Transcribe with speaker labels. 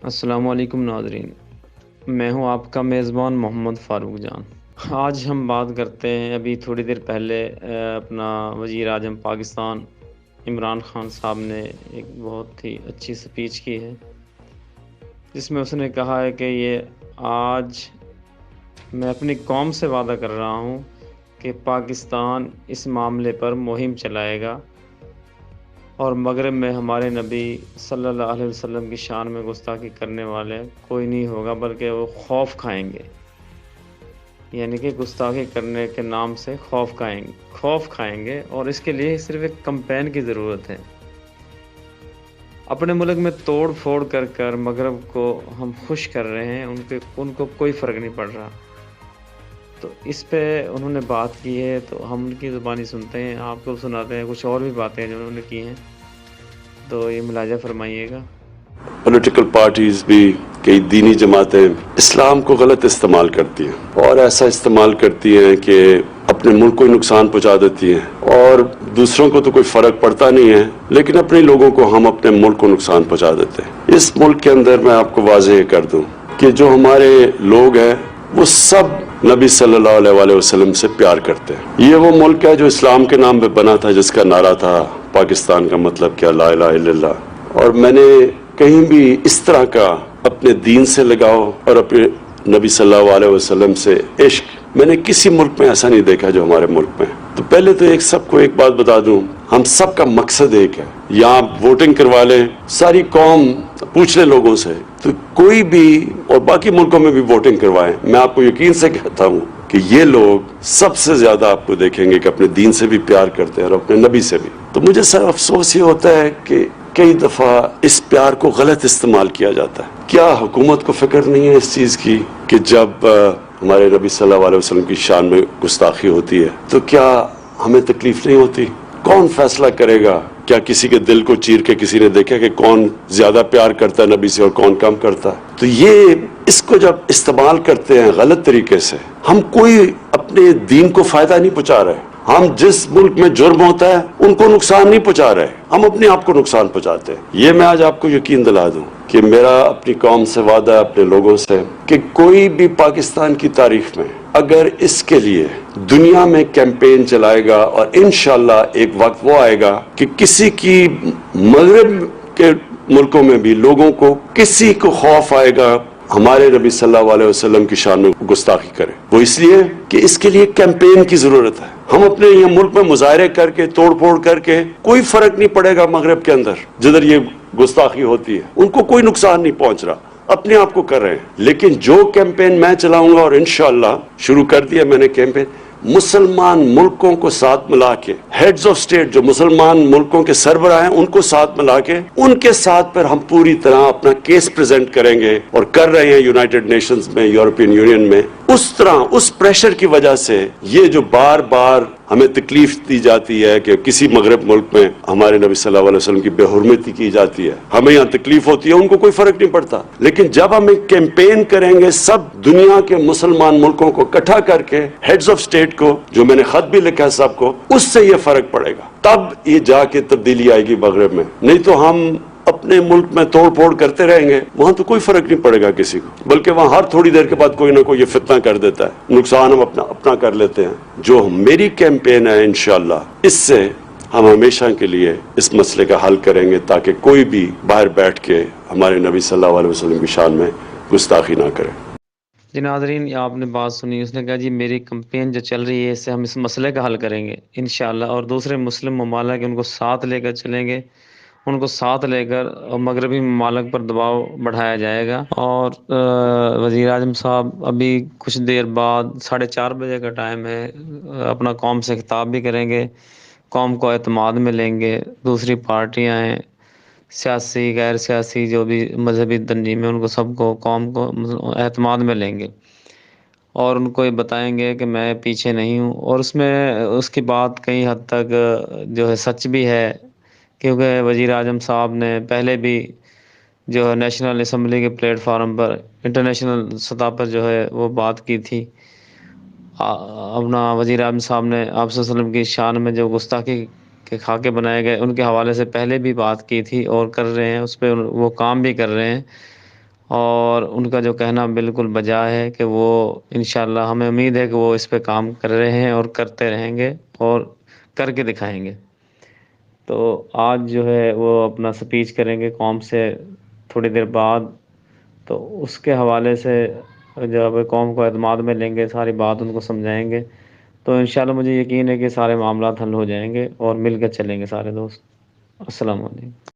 Speaker 1: السلام علیکم ناظرین، میں ہوں آپ کا میزبان محمد فاروق جان۔ آج ہم بات کرتے ہیں، ابھی تھوڑی دیر پہلے اپنا وزیر اعظم پاکستان عمران خان صاحب نے ایک بہت ہی اچھی سپیچ کی ہے، جس میں اس نے کہا ہے کہ آج میں اپنی قوم سے وعدہ کر رہا ہوں کہ پاکستان اس معاملے پر مہم چلائے گا اور مغرب میں ہمارے نبی صلی اللہ علیہ وسلم کی شان میں گستاخی کرنے والے کوئی نہیں ہوگا، بلکہ وہ خوف کھائیں گے۔ یعنی کہ گستاخی کرنے کے نام سے خوف کھائیں گے، اور اس کے لیے صرف ایک کمپین کی ضرورت ہے۔ اپنے ملک میں توڑ پھوڑ کر مغرب کو ہم خوش کر رہے ہیں، ان کو کوئی فرق نہیں پڑ رہا۔ تو اس پہ انہوں نے بات کی ہے، تو ہم ان کی زبانی سنتے ہیں، آپ کو سناتے ہیں کچھ اور بھی باتیں جو انہوں نے کی ہیں، تو یہ ملاحظہ فرمائیے گا۔
Speaker 2: پولیٹیکل پارٹیز بھی، کئی دینی جماعتیں اسلام کو غلط استعمال کرتی ہیں، اور ایسا استعمال کرتی ہیں کہ اپنے ملک کو نقصان پہنچا دیتی ہیں، اور دوسروں کو تو کوئی فرق پڑتا نہیں ہے، لیکن اپنے لوگوں کو ہم اپنے ملک کو نقصان پہنچا دیتے ہیں۔ اس ملک کے اندر میں آپ کو واضح کر دوں کہ جو ہمارے لوگ ہیں وہ سب نبی صلی اللہ علیہ وسلم سے پیار کرتے ہیں۔ یہ وہ ملک ہے جو اسلام کے نام پہ بنا تھا، جس کا نعرہ تھا پاکستان کا مطلب کیا، لا الہ الا اللہ۔ اور میں نے کہیں بھی اس طرح کا اپنے دین سے لگاؤ اور اپنے نبی صلی اللہ علیہ وسلم سے عشق میں نے کسی ملک میں ایسا نہیں دیکھا جو ہمارے ملک میں۔ تو پہلے تو سب کو ایک بات بتا دوں، ہم سب کا مقصد ایک ہے۔ یہاں ووٹنگ کروا لیں، ساری قوم پوچھ لیں لوگوں سے، تو کوئی بھی، اور باقی ملکوں میں بھی ووٹنگ کروائیں، میں آپ کو یقین سے کہتا ہوں کہ یہ لوگ سب سے زیادہ آپ کو دیکھیں گے کہ اپنے دین سے بھی پیار کرتے ہیں اور اپنے نبی سے بھی۔ تو مجھے سر افسوس یہ ہوتا ہے کہ کئی دفعہ اس پیار کو غلط استعمال کیا جاتا ہے۔ کیا حکومت کو فکر نہیں ہے اس چیز کی کہ جب ہمارے نبی صلی اللہ علیہ وسلم کی شان میں گستاخی ہوتی ہے تو کیا ہمیں تکلیف نہیں ہوتی؟ کون فیصلہ کرے گا؟ کیا کسی کے دل کو چیر کے کسی نے دیکھا کہ کون زیادہ پیار کرتا ہے نبی سے اور کون کم کرتا ہے؟ تو اس کو جب استعمال کرتے ہیں غلط طریقے سے، ہم کوئی اپنے دین کو فائدہ نہیں پہنچا رہے۔ ہم جس ملک میں جرم ہوتا ہے ان کو نقصان نہیں پہنچا رہے، ہم اپنے آپ کو نقصان پہنچاتے ہیں۔ یہ میں آج آپ کو یقین دلا دوں کہ میرا اپنی قوم سے وعدہ ہے، اپنے لوگوں سے، کہ کوئی بھی پاکستان کی تاریخ میں اگر اس کے لیے دنیا میں کیمپین چلائے گا، اور انشاءاللہ ایک وقت وہ آئے گا کہ کسی کی مغرب کے ملکوں میں بھی لوگوں کو کسی کو خوف آئے گا ہمارے نبی صلی اللہ علیہ وسلم کی شان میں گستاخی کرے، وہ اس لیے کہ اس کے لیے کیمپین کی ضرورت ہے۔ ہم اپنے یہ ملک میں مظاہرے کر کے، توڑ پھوڑ کر کے، کوئی فرق نہیں پڑے گا مغرب کے اندر جدھر یہ گستاخی ہوتی ہے، ان کو کوئی نقصان نہیں پہنچ رہا، اپنے آپ کو کر رہے ہیں۔ لیکن جو کیمپین میں چلاؤں گا، اور انشاءاللہ شروع کر دیا میں نے کیمپین، مسلمان ملکوں کو ساتھ ملا کے، ہیڈز آف سٹیٹ جو مسلمان ملکوں کے سربراہ ہیں ان کو ساتھ ملا کے، ان کے ساتھ پر ہم پوری طرح اپنا کیس پریزنٹ کریں گے، اور کر رہے ہیں یونائٹڈ نیشنز میں، یورپین یونین میں۔ اس طرح اس پریشر کی وجہ سے یہ جو بار بار ہمیں تکلیف دی جاتی ہے کہ کسی مغرب ملک میں ہمارے نبی صلی اللہ علیہ وسلم کی بے حرمتی کی جاتی ہے، ہمیں یہاں تکلیف ہوتی ہے، ان کو کوئی فرق نہیں پڑتا۔ لیکن جب ہم ایک کیمپین کریں گے سب دنیا کے مسلمان ملکوں کو اکٹھا کر کے، ہیڈز آف سٹیٹ کو، جو میں نے خط بھی لکھا ہے سب کو، اس سے یہ فرق پڑے گا، تب یہ جا کے تبدیلی آئے گی مغرب میں۔ نہیں تو ہم اپنے ملک میں توڑ پھوڑ کرتے رہیں گے، وہاں تو کوئی فرق نہیں پڑے گا کسی کو، بلکہ وہاں ہر تھوڑی دیر کے بعد کوئی نہ کوئی یہ فتنہ کر دیتا ہے، نقصان ہم اپنا کر لیتے ہیں۔ جو میری کیمپین ہے انشاءاللہ، اس سے ہم ہمیشہ کے لیے اس مسئلے کا حل کریں گے، تاکہ کوئی بھی باہر بیٹھ کے ہمارے نبی صلی اللہ علیہ وسلم کی شان میں گستاخی نہ کرے۔
Speaker 1: جی ناظرین، یہ آپ نے بات سنی، اس نے کہا جی میری کمپین جو چل رہی ہے اس سے ہم اس مسئلے کا حل کریں گے انشاءاللہ، اور دوسرے مسلم ممالک ان کو ساتھ لے کر چلیں گے، ان کو ساتھ لے کر مغربی ممالک پر دباؤ بڑھایا جائے گا۔ اور وزیر اعظم صاحب ابھی کچھ دیر بعد 4:30 بجے کا ٹائم ہے، اپنا قوم سے خطاب بھی کریں گے، قوم کو اعتماد میں لیں گے، دوسری پارٹیاں ہیں، سیاسی غیر سیاسی جو بھی مذہبی تنظیم ہے، ان کو سب کو، قوم کو اعتماد میں لیں گے، اور ان کو یہ بتائیں گے کہ میں پیچھے نہیں ہوں۔ اور اس میں اس کی بات کئی حد تک جو ہے سچ بھی ہے، کیونکہ وزیر اعظم صاحب نے پہلے بھی جو ہے نیشنل اسمبلی کے پلیٹ فارم پر، انٹرنیشنل سطح پر جو ہے وہ بات کی تھی۔ اپنا وزیر اعظم صاحب نے آپ صلی اللہ علیہ وسلم کی شان میں جو گستاخی کے خاکے بنائے گئے ان کے حوالے سے پہلے بھی بات کی تھی، اور کر رہے ہیں، اس پہ وہ کام بھی کر رہے ہیں۔ اور ان کا جو کہنا بالکل بجا ہے کہ وہ انشاءاللہ ہمیں امید ہے کہ وہ اس پہ کام کر رہے ہیں اور کرتے رہیں گے اور کر کے دکھائیں گے۔ تو آج جو ہے وہ اپنا سپیچ کریں گے قوم سے تھوڑی دیر بعد، تو اس کے حوالے سے جب قوم کو اعتماد میں لیں گے، ساری بات ان کو سمجھائیں گے، تو انشاءاللہ مجھے یقین ہے کہ سارے معاملات حل ہو جائیں گے اور مل کر چلیں گے سارے دوست۔ السلام علیکم۔